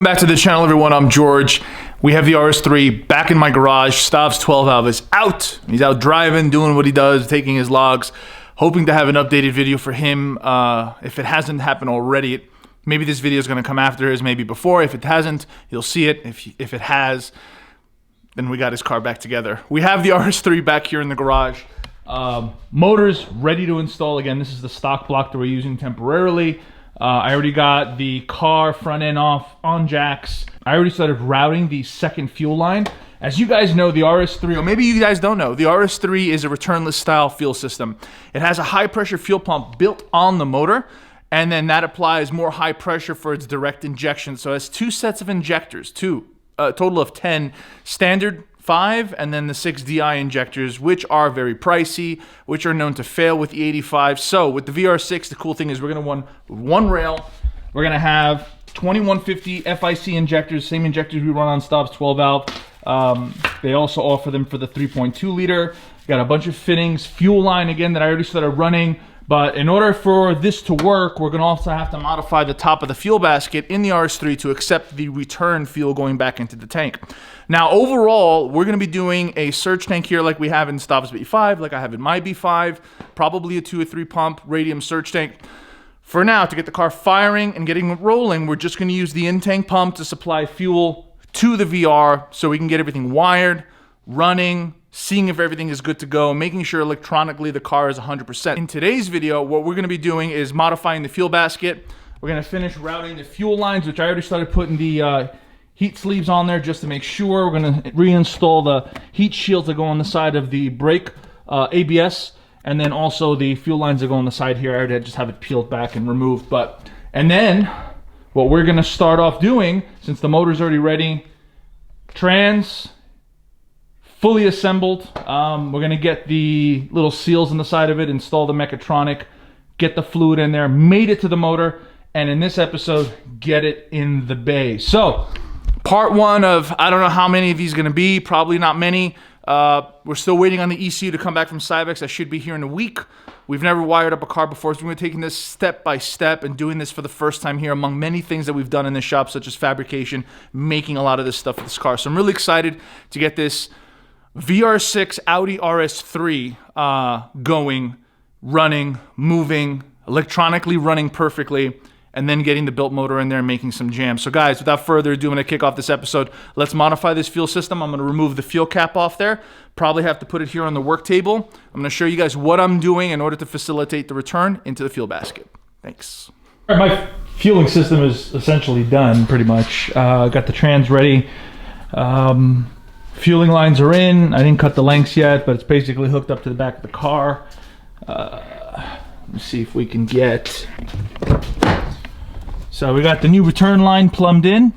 Back to the channel, everyone. I'm George. We have the RS3 back in my garage. Stav's 12 valve is out. He's out driving, doing what he does, taking his logs. Hoping to have an updated video for him. If it hasn't happened already, maybe this video is going to come after his, maybe before. If it hasn't, you'll see it. If it has, then we got his car back together. We have the RS3 back here in the garage. Motors ready to install. Again, this is the stock block that we're using temporarily. I already got the car front end off on jacks. I already started routing the second fuel line. As you guys know, the RS3, or maybe you guys don't know, the RS3 is a returnless style fuel system. It has a high pressure fuel pump built on the motor, and then that applies more high pressure for its direct injection. So it has two sets of injectors, a total of 10 standard 5, and then the 6 DI injectors, which are very pricey, which are known to fail with the 85. So with the VR6, the cool thing is we're going to run one rail. We're going to have 2150 FIC injectors, same injectors we run on Stav's 12 valve. They also offer them for the 3.2 liter. Got a bunch of fittings, fuel line again that I already started running. But in order for this to work, we're going to also have to modify the top of the fuel basket in the RS3 to accept the return fuel going back into the tank. Now, overall, we're going to be doing a surge tank here like we have in Stav's B5, like I have in my B5, probably a 2 or 3 pump radium surge tank. For now, to get the car firing and getting it rolling, we're just going to use the in-tank pump to supply fuel to the VR so we can get everything wired, running, seeing if everything is good to go, making sure electronically the car is 100%. In today's video, what we're going to be doing is modifying the fuel basket. We're going to finish routing the fuel lines, which I already started putting the heat sleeves on there just to make sure. We're going to reinstall the heat shields that go on the side of the brake ABS, and then also the fuel lines that go on the side here. I already just have it peeled back and removed. And then what we're going to start off doing, since the motor's already ready, trans fully assembled. We're going to get the little seals on the side of it, install the mechatronic, get the fluid in there, mate it to the motor, and in this episode, get it in the bay. So, part one of, I don't know how many of these going to be, probably not many. We're still waiting on the ECU to come back from Cybex. I should be here in a week. We've never wired up a car before, so we're taking this step by step and doing this for the first time here among many things that we've done in this shop, such as fabrication, making a lot of this stuff for this car. So I'm really excited to get this VR6 Audi RS3 going, running, moving, electronically running perfectly, and then getting the built motor in there and making some jams. So guys, without further ado, I'm going to kick off this episode. Let's modify this fuel system. I'm going to remove the fuel cap off there. Probably have to put it here on the work table. I'm going to show you guys what I'm doing in order to facilitate the return into the fuel basket. Thanks. All right, my fueling system is essentially done, pretty much. Got the trans ready. Fueling lines are in. I didn't cut the lengths yet, but it's basically hooked up to the back of the car. Let's see if we can get... So we got the new return line plumbed in.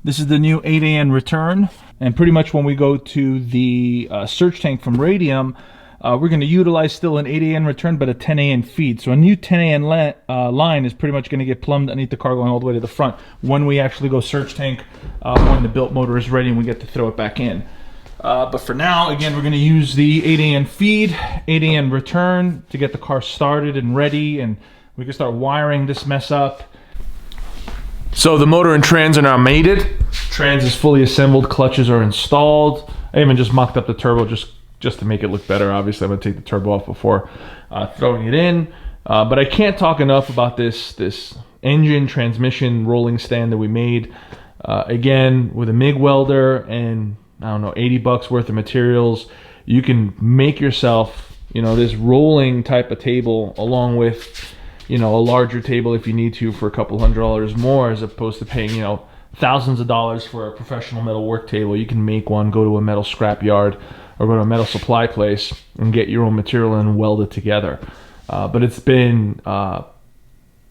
This is the new 8AN return. And pretty much when we go to the surge tank from Radium, we're going to utilize still an 8AN return, but a 10AN feed. So a new 10AN line is pretty much going to get plumbed underneath the car going all the way to the front when we actually go surge tank, when the built motor is ready and we get to throw it back in. But for now, again, we're going to use the 8AN feed, 8AN return to get the car started and ready, and we can start wiring this mess up. So the motor and trans are now mated. Trans is fully assembled, clutches are installed. I even just mocked up the turbo just to make it look better. Obviously, I'm going to take the turbo off before throwing it in. But I can't talk enough about this engine transmission rolling stand that we made. Again, with a MIG welder and, I don't know, 80 bucks worth of materials, you can make yourself, this rolling type of table along with, a larger table if you need to for a couple $100 more, as opposed to paying, thousands of dollars for a professional metal work table. You can make one, go to a metal scrap yard or go to a metal supply place and get your own material and weld it together. But it's been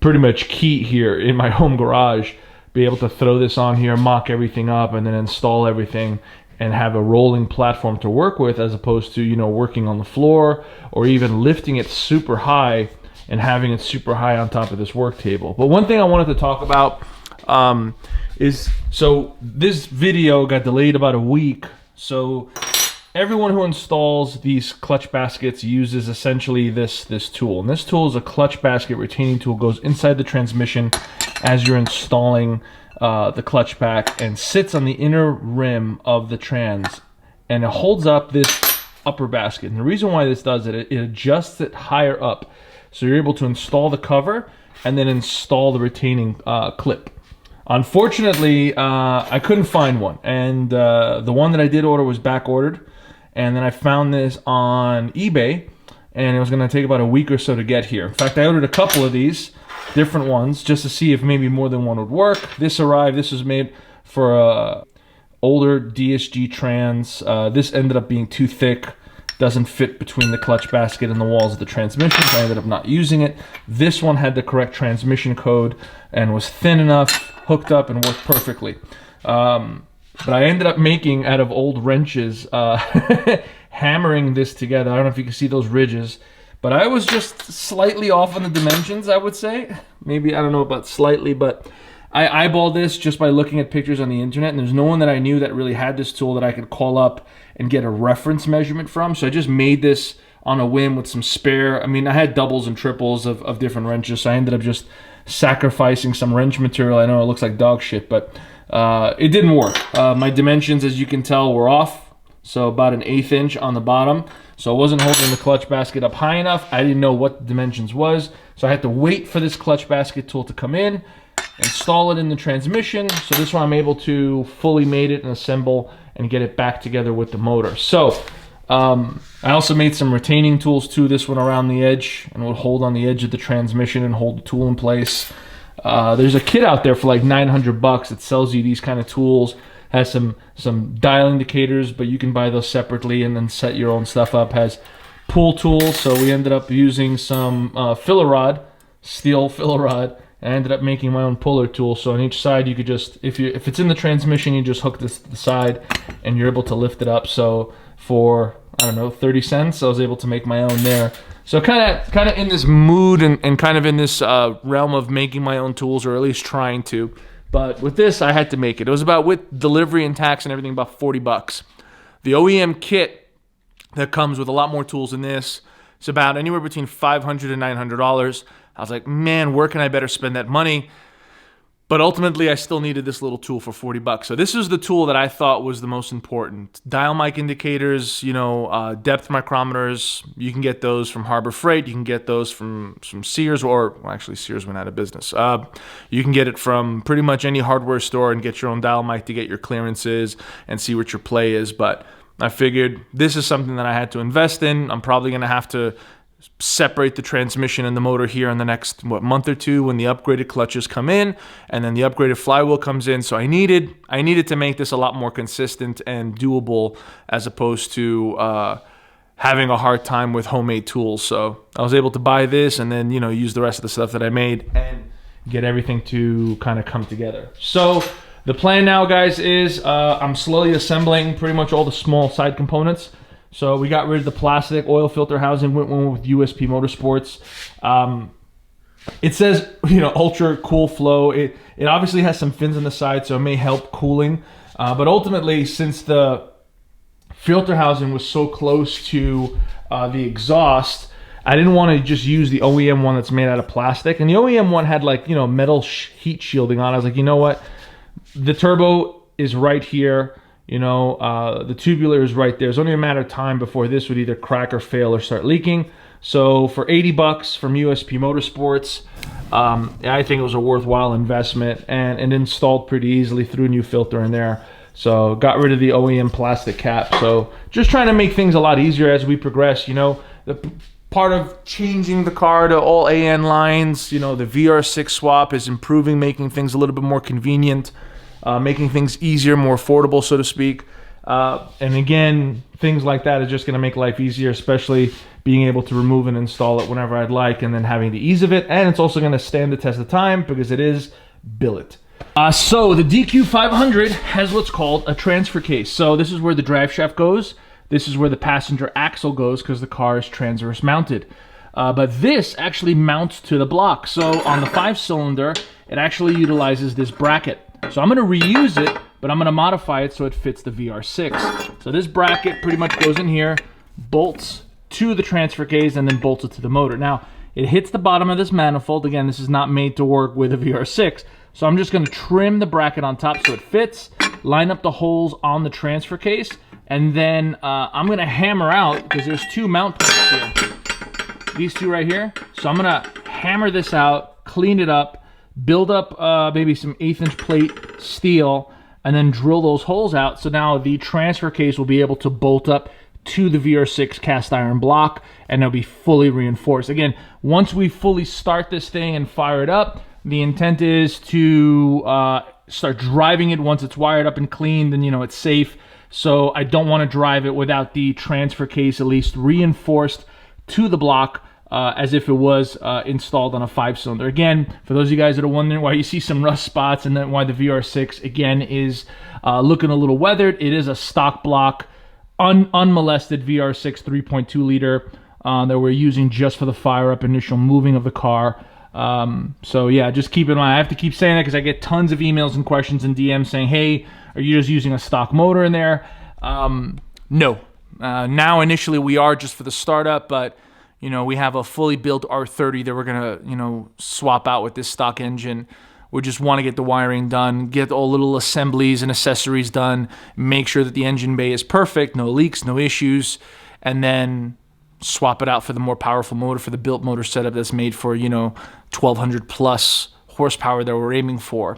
pretty much key here in my home garage, be able to throw this on here, mock everything up, and then install everything and have a rolling platform to work with, as opposed to, working on the floor or even lifting it super high and having it super high on top of this work table. But one thing I wanted to talk about is, so this video got delayed about a week. So everyone who installs these clutch baskets uses essentially this tool. And this tool is a clutch basket retaining tool, goes inside the transmission as you're installing the clutch pack, and sits on the inner rim of the trans, and it holds up this upper basket. And the reason why this does it, it adjusts it higher up, so you're able to install the cover and then install the retaining clip. Unfortunately, I couldn't find one, and the one that I did order was back ordered, and then I found this on eBay, and it was going to take about a week or so to get here. In fact, I ordered a couple of these different ones just to see if maybe more than one would work. This arrived. This was made for a older DSG trans. This ended up being too thick, doesn't fit between the clutch basket and the walls of the transmission, so I ended up not using it. This one had the correct transmission code and was thin enough, hooked up, and worked perfectly. But I ended up making, out of old wrenches, hammering this together. I don't know if you can see those ridges, but I was just slightly off on the dimensions, I would say. Maybe, I don't know about slightly, but I eyeballed this just by looking at pictures on the internet, and there's no one that I knew that really had this tool that I could call up and get a reference measurement from. So I just made this on a whim with some spare. I mean, I had doubles and triples of different wrenches, so I ended up just sacrificing some wrench material. I know it looks like dog shit, but it didn't work. My dimensions, as you can tell, were off. So about an 1/8 inch on the bottom. So I wasn't holding the clutch basket up high enough. I didn't know what the dimensions was. So I had to wait for this clutch basket tool to come in, install it in the transmission. So this one I'm able to fully mate it and assemble and get it back together with the motor. So I also made some retaining tools to this one around the edge, and would hold on the edge of the transmission and hold the tool in place. There's a kit out there for like 900 bucks that sells you these kind of tools. Has some dial indicators, but you can buy those separately and then set your own stuff up. Has pull tools, so we ended up using some filler rod, steel filler rod. I ended up making my own puller tool, so on each side you could just, if it's in the transmission, you just hook this to the side and you're able to lift it up. So for, I don't know, 30 cents, I was able to make my own there. So kind of in this mood and kind of in this realm of making my own tools, or at least trying to. But with this, I had to make it. It was about, with delivery and tax and everything, about 40 bucks. The OEM kit that comes with a lot more tools than this, it's about anywhere between $500 and $900. I was like, man, where can I better spend that money? But ultimately, I still needed this little tool for 40 bucks. So this is the tool that I thought was the most important. Dial mic indicators, you know, depth micrometers. You can get those from Harbor Freight. You can get those from Sears, or well, actually Sears went out of business. You can get it from pretty much any hardware store and get your own dial mic to get your clearances and see what your play is. But I figured this is something that I had to invest in. I'm probably going to have to separate the transmission and the motor here in the next month or two when the upgraded clutches come in and then the upgraded flywheel comes in. So I needed to make this a lot more consistent and doable, as opposed to having a hard time with homemade tools. So I was able to buy this and then, you know, use the rest of the stuff that I made and get everything to kind of come together. So the plan now, guys, is I'm slowly assembling pretty much all the small side components. So we got rid of the plastic oil filter housing, went with USP MotorSports. It says, you know, ultra cool flow. It obviously has some fins on the side, so it may help cooling. But ultimately, since the filter housing was so close to the exhaust, I didn't want to just use the OEM one that's made out of plastic. And the OEM one had, like, you know, metal heat shielding on. I was like, you know what? The turbo is right here. You know, the tubular is right there. It's only a matter of time before this would either crack or fail or start leaking. So for 80 bucks from USP MotorSports, I think it was a worthwhile investment, and it installed pretty easily, threw a new filter in there. So got rid of the OEM plastic cap. So just trying to make things a lot easier as we progress. You know, the part of changing the car to all AN lines, you know, the VR6 swap is improving, making things a little bit more convenient. Making things easier, more affordable, so to speak. And again, things like that is just going to make life easier, especially being able to remove and install it whenever I'd like, and then having the ease of it. And it's also going to stand the test of time because it is billet. So the DQ500 has what's called a transfer case. So this is where the drive shaft goes. This is where the passenger axle goes because the car is transverse mounted. But this actually mounts to the block. So on the 5-cylinder, it actually utilizes this bracket. So I'm going to reuse it, but I'm going to modify it so it fits the VR6. So this bracket pretty much goes in here, bolts to the transfer case, and then bolts it to the motor. Now, It hits the bottom of this manifold. Again, this is not made to work with a VR6. So I'm just going to trim the bracket on top so it fits, line up the holes on the transfer case, and then I'm going to hammer out, because there's 2 mount points here. These 2 right here. So I'm going to hammer this out, clean it up, build up maybe some 1/8" plate steel, and then drill those holes out. So now the transfer case will be able to bolt up to the VR6 cast iron block, and they'll be fully reinforced. Again, once we fully start this thing and fire it up, the intent is to start driving it once it's wired up and cleaned, and it's safe. So I don't want to drive it without the transfer case at least reinforced to the block as if it was installed on a 5-cylinder. Again, for those of you guys that are wondering why you see some rust spots and then why the VR6 again is looking a little weathered, it is a stock block, unmolested VR6 3.2 liter that we're using just for the fire up initial moving of the car. So yeah, just keep in mind, I have to keep saying that because I get tons of emails and questions and DMs saying, hey, are you just using a stock motor in there? No. Now initially we are just for the startup, but we have a fully built R30 that we're gonna swap out with this stock engine. We just want to get the wiring done, get all little assemblies and accessories done, make sure that the engine bay is perfect, no leaks, no issues, and then swap it out for the more powerful motor, for the built motor setup that's made for 1200 plus horsepower that we're aiming for.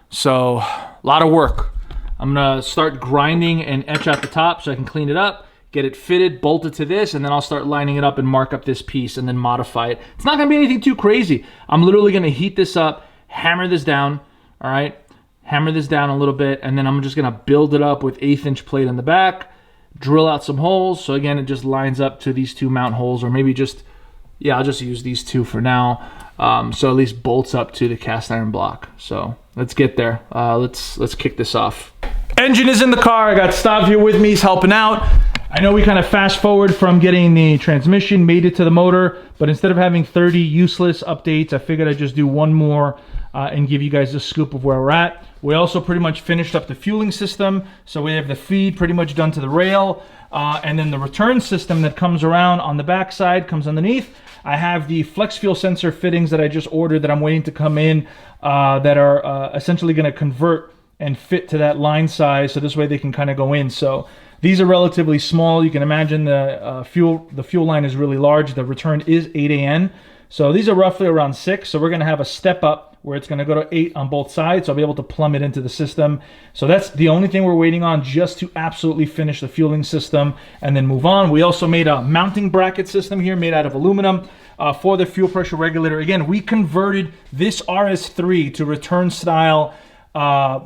So a lot of work. I'm gonna start grinding and etch out the top so I can clean it up, get it fitted, bolted to this, and then I'll start lining it up and mark up this piece and then modify it. It's not gonna be anything too crazy. I'm literally gonna heat this up, hammer this down, all right? Hammer this down a little bit, and then I'm just gonna build it up with 1/8" plate in the back, drill out some holes. So again, it just lines up to these 2 mount holes, or maybe just, yeah, I'll just use these 2 for now. So at least bolts up to the cast iron block. So let's get there. Let's kick this off. Engine is in the car. I got Stav here with me. He's helping out. I know we kind of fast forward from getting the transmission, made it to the motor, but instead of having 30 useless updates, I figured I'd just do one more and give you guys a scoop of where we're at. We also pretty much finished up the fueling system. So we have the feed pretty much done to the rail, and then the return system that comes around on the back side, comes underneath. I have the flex fuel sensor fittings that I just ordered that I'm waiting to come in that are essentially going to convert and fit to that line size, so this way they can kind of go in. So these are relatively small. You can imagine the fuel line is really large. The return is 8 AN. So these are roughly around 6. So we're going to have a step up where it's going to go to 8 on both sides. So I'll be able to plumb it into the system. So that's the only thing we're waiting on, just to absolutely finish the fueling system and then move on. We also made a mounting bracket system here made out of aluminum for the fuel pressure regulator. Again, we converted this RS3 to return style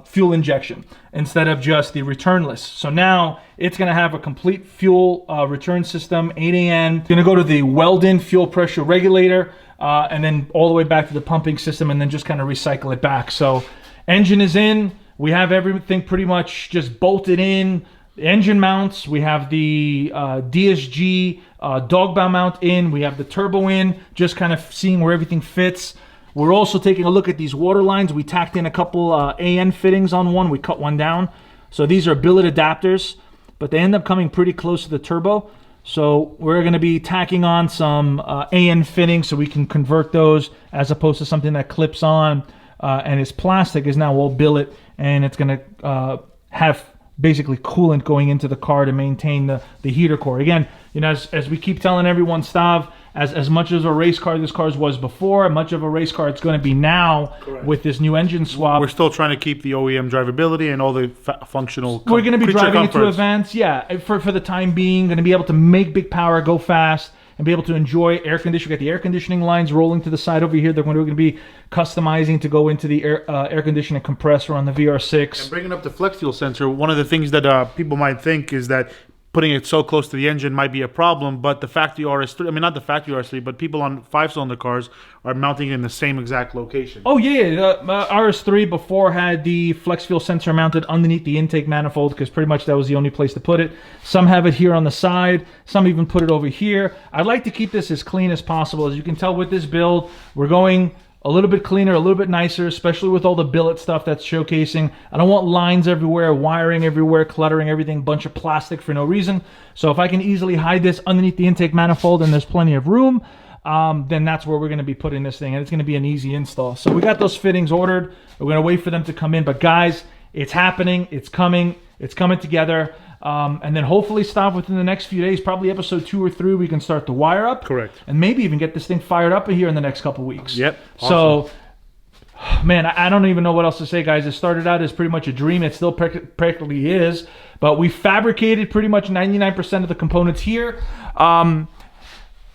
fuel injection instead of just the returnless. So now it's going to have a complete fuel return system, 8 AN. Going to go to the Weldon fuel pressure regulator and then all the way back to the pumping system, and then just kind of recycle it back. So engine is in. We have everything pretty much just bolted in. The engine mounts, we have the DSG dog bow mount in. We have the turbo in, just kind of seeing where everything fits. We're also taking a look at these water lines. We tacked in a couple AN fittings on one. We cut one down. So these are billet adapters, but they end up coming pretty close to the turbo. So we're going to be tacking on some AN fittings so we can convert those, as opposed to something that clips on and is plastic, is now all billet, and it's going to have basically coolant going into the car to maintain the heater core. Again, as we keep telling everyone, Stav, as much as a race car this car was before, much of a race car it's going to be now. Correct. With this new engine swap. We're still trying to keep the OEM drivability and all the functional We're going to be driving it to events, yeah, for the time being. Going to be able to make big power, go fast, and be able to enjoy air conditioning. Got the air conditioning lines rolling to the side over here. They're going to be customizing to go into the air conditioning compressor on the VR6. And bringing up the flex fuel sensor, one of the things that people might think is that putting it so close to the engine might be a problem, but the factory RS3, I mean, not the factory RS3, but people on 5-cylinder cars are mounting it in the same exact location. Oh, yeah. RS3 before had the flex fuel sensor mounted underneath the intake manifold, because pretty much that was the only place to put it. Some have it here on the side. Some even put it over here. I'd like to keep this as clean as possible. As you can tell with this build, we're going a little bit cleaner, a little bit nicer, especially with all the billet stuff that's showcasing. I don't want lines everywhere, wiring everywhere, cluttering everything, bunch of plastic for no reason. So if I can easily hide this underneath the intake manifold and there's plenty of room, then that's where we're going to be putting this thing, and it's going to be an easy install. So we got those fittings ordered. We're going to wait for them to come in, but guys, it's happening. It's coming together. And then hopefully, stop within the next few days, probably episode 2 or 3, we can start to wire up. Correct. And maybe even get this thing fired up here in the next couple weeks. Yep. Awesome. So, man, I don't even know what else to say, guys. It started out as pretty much a dream. It still practically is. But we fabricated pretty much 99% of the components here.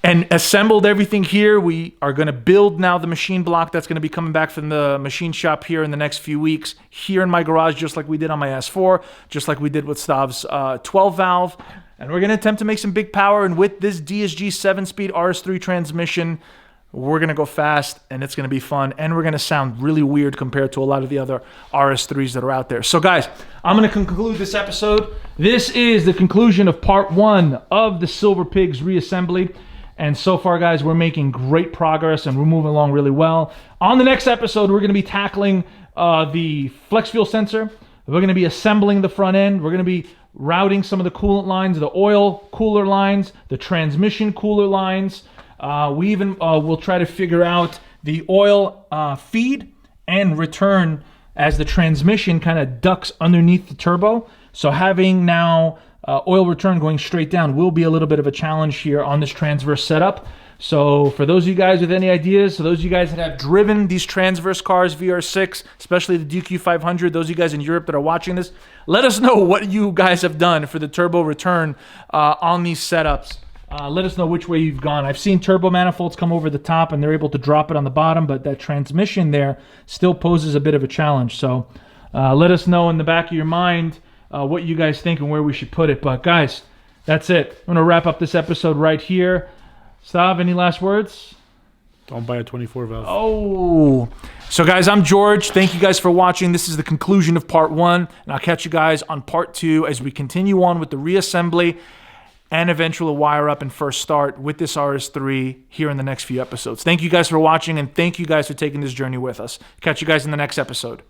And assembled everything here. We are going to build now the machine block that's going to be coming back from the machine shop here in the next few weeks here in my garage, just like we did on my S4, just like we did with Stav's 12 valve. And we're going to attempt to make some big power. And with this DSG 7-speed RS3 transmission, we're going to go fast, and it's going to be fun. And we're going to sound really weird compared to a lot of the other RS3s that are out there. So, guys, I'm going to conclude this episode. This is the conclusion of part 1 of the Silver Pigs reassembly. And so far, guys, we're making great progress, and we're moving along really well. On the next episode, we're going to be tackling the flex fuel sensor. We're going to be assembling the front end. We're going to be routing some of the coolant lines, the oil cooler lines, the transmission cooler lines. We even will try to figure out the oil feed and return as the transmission kind of ducks underneath the turbo. So having now oil return going straight down will be a little bit of a challenge here on this transverse setup. So for those of you guys with any ideas, so those of you guys that have driven these transverse cars, VR6, especially the DQ500, those of you guys in Europe that are watching this, let us know what you guys have done for the turbo return on these setups. Let us know which way you've gone. I've seen turbo manifolds come over the top and they're able to drop it on the bottom, but that transmission there still poses a bit of a challenge. So let us know in the back of your mind what you guys think and where we should put it. But guys, that's it. I'm going to wrap up this episode right here. Stav, any last words? Don't buy a 24 valve. Oh. So guys, I'm George. Thank you guys for watching. This is the conclusion of part 1. And I'll catch you guys on part 2 as we continue on with the reassembly and eventual wire up and first start with this RS3 here in the next few episodes. Thank you guys for watching, and thank you guys for taking this journey with us. Catch you guys in the next episode.